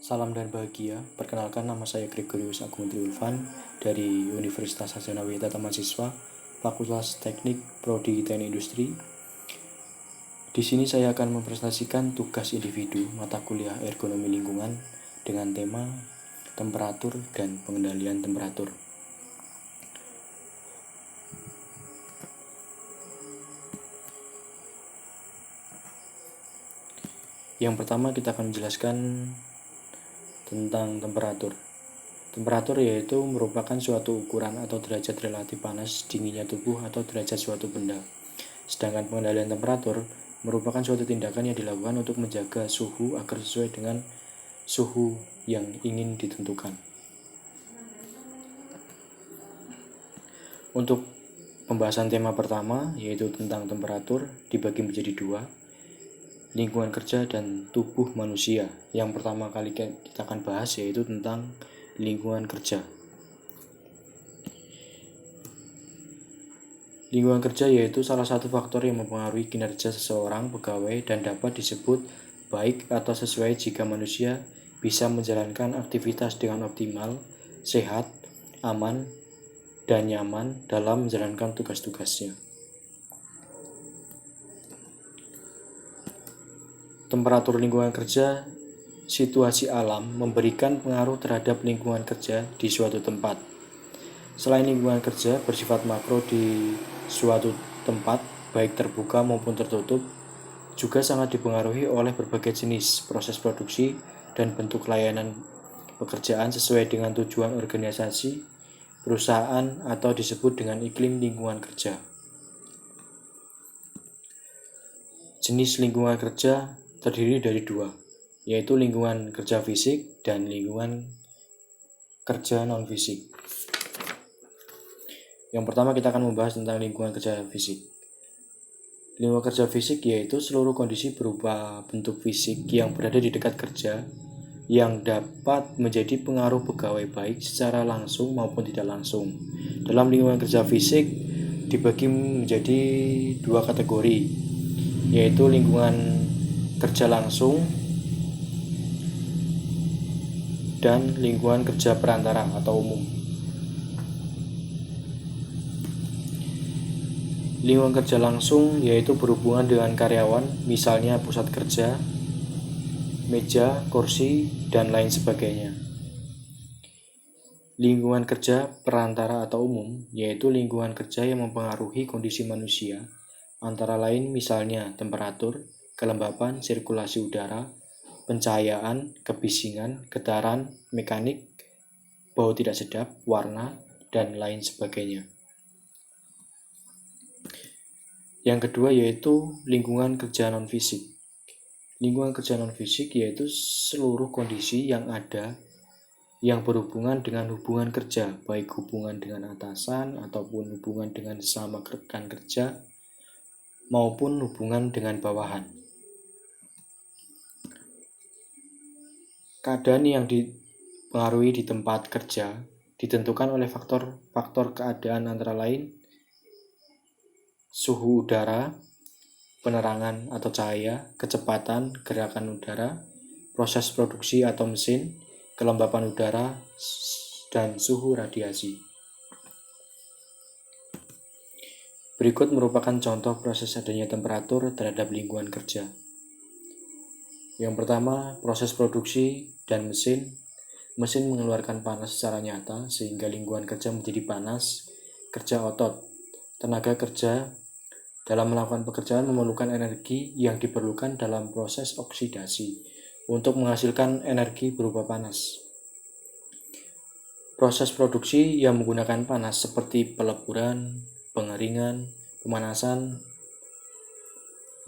Salam dan bahagia. Perkenalkan, nama saya Gregorius Agung Triulvan dari Universitas Sarjana Wiyata Mahasiswa, Fakultas Teknik Prodi Teknik Industri. Di sini saya akan mempresentasikan tugas individu mata kuliah ergonomi lingkungan dengan tema temperatur dan pengendalian temperatur. Yang pertama, kita akan menjelaskan tentang temperatur. Temperatur yaitu merupakan suatu ukuran atau derajat relatif panas dinginnya tubuh atau derajat suatu benda. Sedangkan pengendalian temperatur merupakan suatu tindakan yang dilakukan untuk menjaga suhu agar sesuai dengan suhu yang ingin ditentukan. Untuk pembahasan tema pertama, yaitu tentang temperatur, dibagi menjadi dua, lingkungan kerja dan tubuh manusia. Yang pertama kali kita akan bahas yaitu tentang lingkungan kerja. Lingkungan kerja yaitu salah satu faktor yang mempengaruhi kinerja seseorang pegawai dan dapat disebut baik atau sesuai jika manusia bisa menjalankan aktivitas dengan optimal, sehat, aman, dan nyaman dalam menjalankan tugas-tugasnya. Temperatur lingkungan kerja, situasi alam memberikan pengaruh terhadap lingkungan kerja di suatu tempat. Selain lingkungan kerja bersifat makro di suatu tempat, baik terbuka maupun tertutup, juga sangat dipengaruhi oleh berbagai jenis proses produksi dan bentuk layanan pekerjaan sesuai dengan tujuan organisasi, perusahaan, atau disebut dengan iklim lingkungan kerja. Jenis lingkungan kerja terdiri dari dua, yaitu lingkungan kerja fisik dan lingkungan kerja non-fisik. Yang pertama kita akan membahas tentang lingkungan kerja fisik. Lingkungan kerja fisik yaitu seluruh kondisi berupa bentuk fisik yang berada di dekat kerja yang dapat menjadi pengaruh pegawai baik secara langsung maupun tidak langsung. Dalam lingkungan kerja fisik dibagi menjadi dua kategori, yaitu lingkungan kerja langsung dan lingkungan kerja perantara atau umum. Lingkungan kerja langsung yaitu berhubungan dengan karyawan, misalnya pusat kerja, meja, kursi, dan lain sebagainya. Lingkungan kerja perantara atau umum yaitu lingkungan kerja yang mempengaruhi kondisi manusia, antara lain misalnya temperatur, kelembapan, sirkulasi udara, pencahayaan, kebisingan, getaran, mekanik, bau tidak sedap, warna, dan lain sebagainya. Yang kedua yaitu lingkungan kerja non-fisik. Lingkungan kerja non-fisik yaitu seluruh kondisi yang ada yang berhubungan dengan hubungan kerja, baik hubungan dengan atasan ataupun hubungan dengan sesama rekan kerja maupun hubungan dengan bawahan. Keadaan yang dipengaruhi di tempat kerja ditentukan oleh faktor-faktor keadaan antara lain suhu udara, penerangan atau cahaya, kecepatan gerakan udara, proses produksi atau mesin, kelembapan udara, dan suhu radiasi. Berikut merupakan contoh proses adanya temperatur terhadap lingkungan kerja. Yang pertama, proses produksi dan mesin. Mesin mengeluarkan panas secara nyata sehingga lingkungan kerja menjadi panas. Kerja otot. Tenaga kerja dalam melakukan pekerjaan memerlukan energi yang diperlukan dalam proses oksidasi untuk menghasilkan energi berupa panas. Proses produksi yang menggunakan panas seperti peleburan, pengeringan, pemanasan.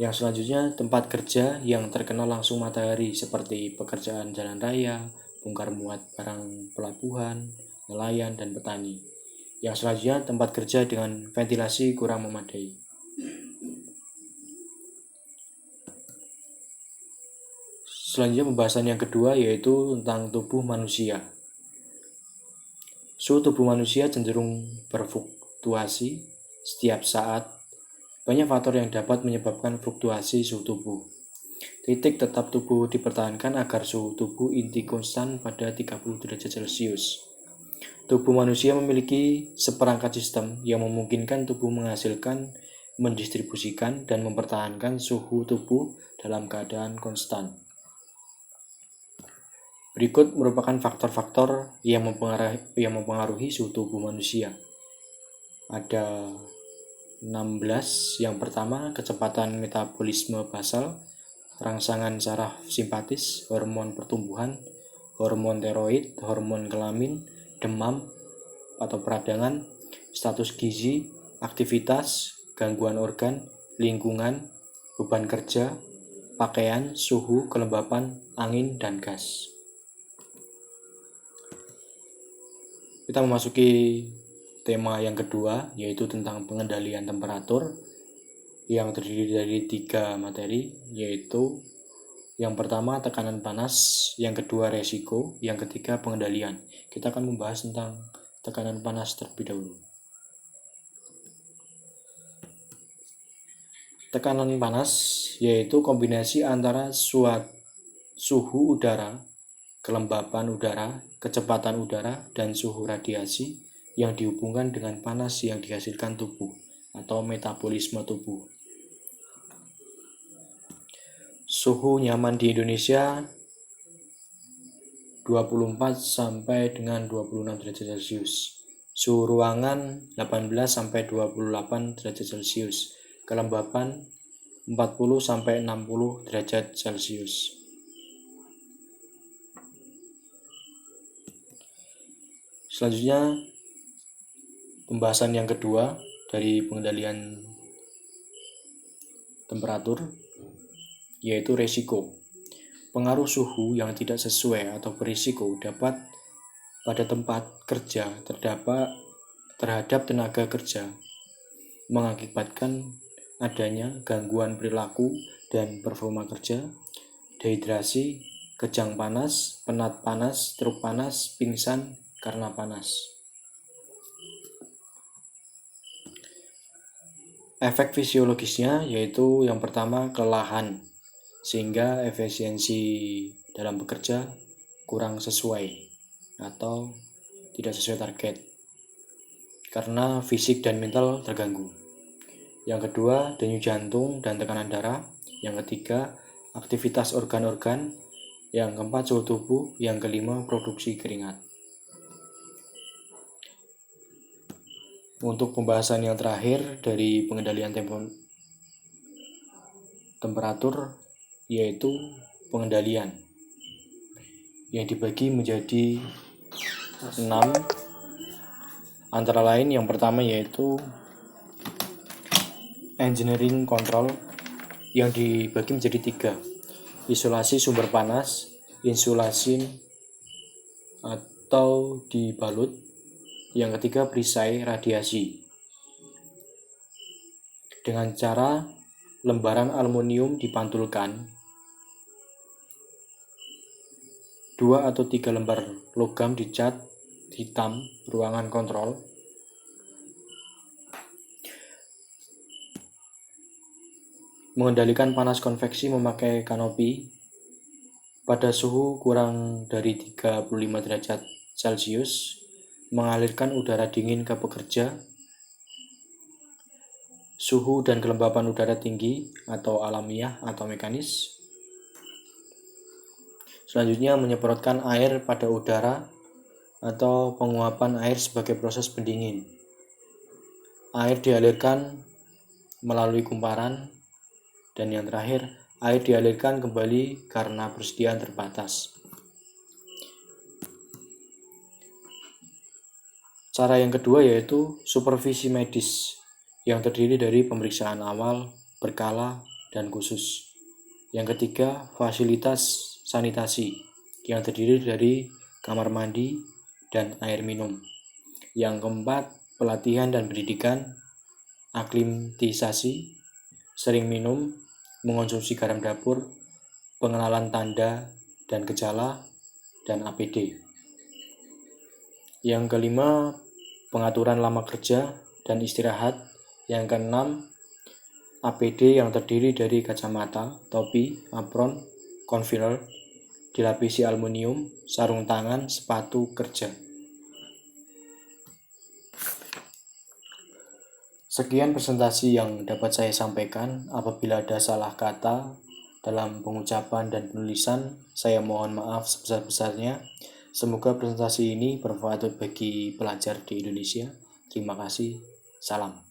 Yang selanjutnya, tempat kerja yang terkena langsung matahari seperti pekerjaan jalan raya, bongkar muat barang pelabuhan, nelayan, dan petani. Yang selanjutnya, tempat kerja dengan ventilasi kurang memadai. Selanjutnya pembahasan yang kedua yaitu tentang tubuh manusia. Suhu tubuh manusia cenderung berfluktuasi setiap saat. Banyak faktor yang dapat menyebabkan fluktuasi suhu tubuh. Titik tetap tubuh dipertahankan agar suhu tubuh inti konstan pada 30 derajat Celcius. Tubuh manusia memiliki seperangkat sistem yang memungkinkan tubuh menghasilkan, mendistribusikan, dan mempertahankan suhu tubuh dalam keadaan konstan. Berikut merupakan faktor-faktor yang mempengaruhi suhu tubuh manusia. Ada 16. Yang pertama, kecepatan metabolisme basal, rangsangan saraf simpatis, hormon pertumbuhan, hormon tiroid, hormon kelamin, demam atau peradangan, status gizi, aktivitas, gangguan organ, lingkungan, beban kerja, pakaian, suhu, kelembapan, angin, dan gas. Kita memasuki tema yang kedua, yaitu tentang pengendalian temperatur, yang terdiri dari 3 materi, yaitu yang pertama tekanan panas, yang kedua resiko, yang ketiga pengendalian. Kita akan membahas tentang tekanan panas terlebih dahulu. Tekanan panas yaitu kombinasi antara suhu udara, kelembapan udara, kecepatan udara, dan suhu radiasi yang dihubungkan dengan panas yang dihasilkan tubuh atau metabolisme tubuh. Suhu nyaman di Indonesia 24 sampai dengan 26 derajat Celcius. Suhu ruangan 18 sampai 28 derajat Celcius. Kelembapan 40 sampai 60 derajat Celcius. Selanjutnya pembahasan yang kedua dari pengendalian temperatur, yaitu resiko. Pengaruh suhu yang tidak sesuai atau berisiko dapat pada tempat kerja terhadap tenaga kerja, mengakibatkan adanya gangguan perilaku dan performa kerja, dehidrasi, kejang panas, penat panas, stroke panas, pingsan karena panas. Efek fisiologisnya yaitu yang pertama kelelahan, sehingga efisiensi dalam bekerja kurang sesuai atau tidak sesuai target karena fisik dan mental terganggu. Yang kedua, denyut jantung dan tekanan darah. Yang ketiga, aktivitas organ-organ. Yang keempat, suhu tubuh. Yang kelima, produksi keringat. Untuk pembahasan yang terakhir dari pengendalian temperatur, yaitu pengendalian yang dibagi menjadi 6, antara lain yang pertama yaitu engineering control yang dibagi menjadi 3, isolasi sumber panas, insulasi atau dibalut, yang ketiga perisai radiasi dengan cara lembaran aluminium dipantulkan, 2 atau 3 lembar logam dicat hitam ruangan kontrol. Mengendalikan panas konveksi memakai kanopi pada suhu kurang dari 35 derajat Celcius, mengalirkan udara dingin ke pekerja, suhu dan kelembapan udara tinggi atau alamiah atau mekanis. Selanjutnya menyemprotkan air pada udara atau penguapan air sebagai proses pendingin. Air dialirkan melalui kumparan, dan yang terakhir, air dialirkan kembali karena persediaan terbatas. Cara yang kedua yaitu supervisi medis yang terdiri dari pemeriksaan awal, berkala, dan khusus. Yang ketiga, fasilitas sanitasi yang terdiri dari kamar mandi dan air minum. Yang keempat, pelatihan dan pendidikan, aklimatisasi, sering minum, mengonsumsi garam dapur, pengenalan tanda dan gejala, dan APD. Yang kelima, pengaturan lama kerja dan istirahat. Yang keenam, APD yang terdiri dari kacamata, topi, apron, concealer, dilapisi aluminium, sarung tangan, sepatu kerja. Sekian presentasi yang dapat saya sampaikan. Apabila ada salah kata dalam pengucapan dan penulisan, saya mohon maaf sebesar-besarnya. Semoga presentasi ini bermanfaat bagi pelajar di Indonesia. Terima kasih. Salam.